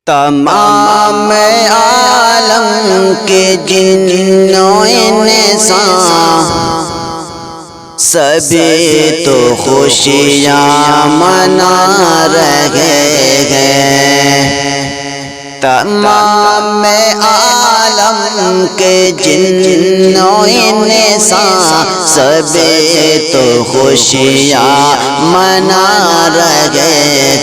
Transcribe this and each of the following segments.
تمام عالم کے جن و انسان سبھی تو خوشیاں منا رہے ہیں۔ تمام عالم کے جن و انسان سبھی تو خوشیاں منا رہے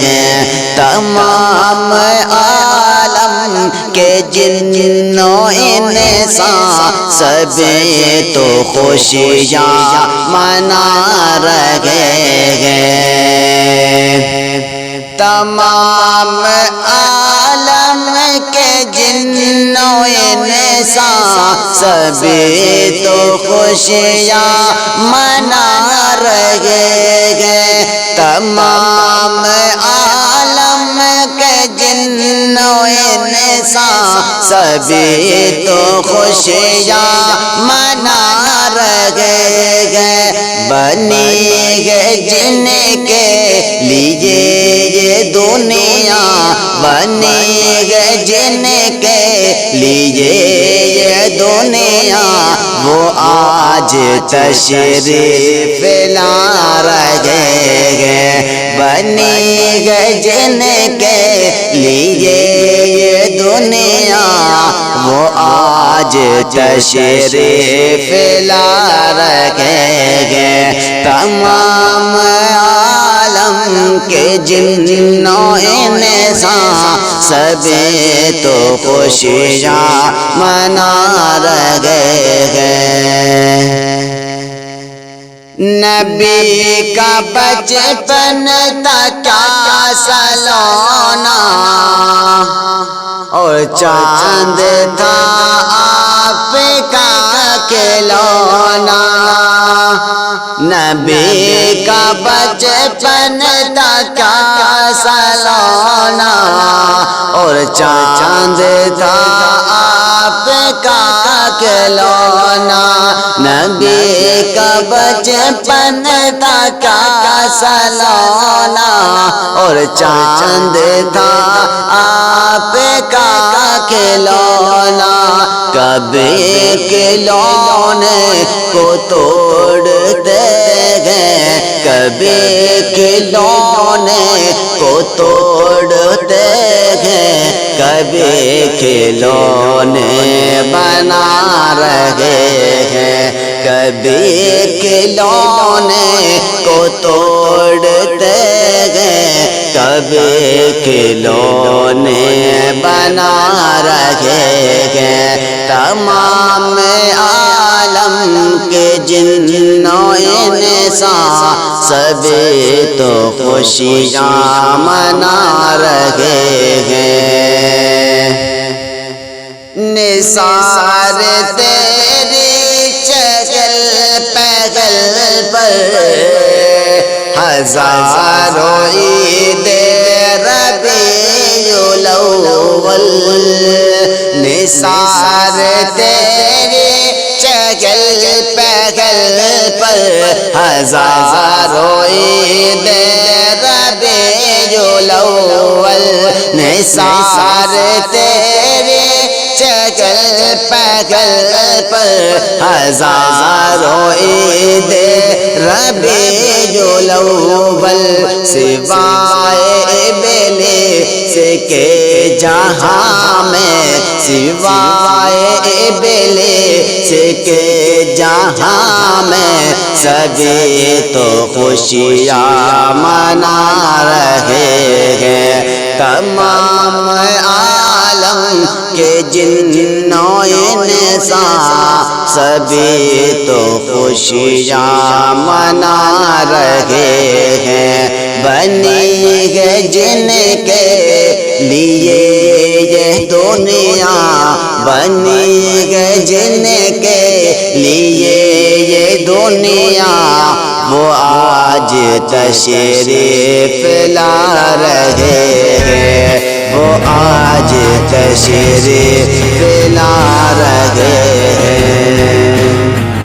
ہیں۔ تمام عالم کے جن و انسان سبھی تو خوشیاں منا رہے ہیں۔ تمام عالم کے جن و انسان سبھی تو خوشیاں منا رہے ہیں۔ تمام عالم کے جن و انسان سبھی تو خوشیاں منا رہے ہیں۔ بنی ہے جن کے لیے یہ دنیا، بنی ہے جن کے لیے یہ دنیا، وہ آج تشریف لا رہے ہیں۔ بنی ہے جن کے لیے یہ دنیا، وہ آج تشریف لا رہے ہیں۔ تمام عالم کے جن و انسان سبھی تو خوشیاں منا رہے ہیں۔ نبی کا بچپن تھا کیا سلونا، اور چاند تھا آپ کا کھلونا۔ نبی کا بچپن تھا کیا سلونا، اور چاند تھا آپ کا کھلونا۔ نبی کا بچپن تھا کیا سلونا، اور چاند تھا آپ کا کھلونا۔ کبھی کھلونے کو توڑتے ہیں، کبھی کھلونے کو توڑتے ہیں، کبھی کھلونے بنا رہے ہیں۔ کبھی کھلونے کو توڑتے ہیں، کبھی کھلونے بنا رہے ہیں۔ تمام عالم کے جن و انسان سبھی تو خوشیاں منا رہے ہیں۔ نثار تیری چہل پہل پر ہزاروں عید ربیع الاول۔ نثار تیری چہل پہل پر ہزاروں عید ربیع الاول۔ نثار تیری چہل پہل پر ہزاروں عید ربیع الاول۔ سوائے ابلیس کے جہاں میں، سوائے ابلیس کے جہاں میں، سبھی تو خوشیاں منا رہے ہیں۔ تمام عالم کے جن و انسان سبھی تو خوشیاں منا رہے ہیں۔ بنی ہے جن کے لیے یہ دنیا، بنی ہے جن کے لیے یہ دنیا، وہ آج تشریف لا رہے ہیں، وہ آج تشریف لا رہے ہیں۔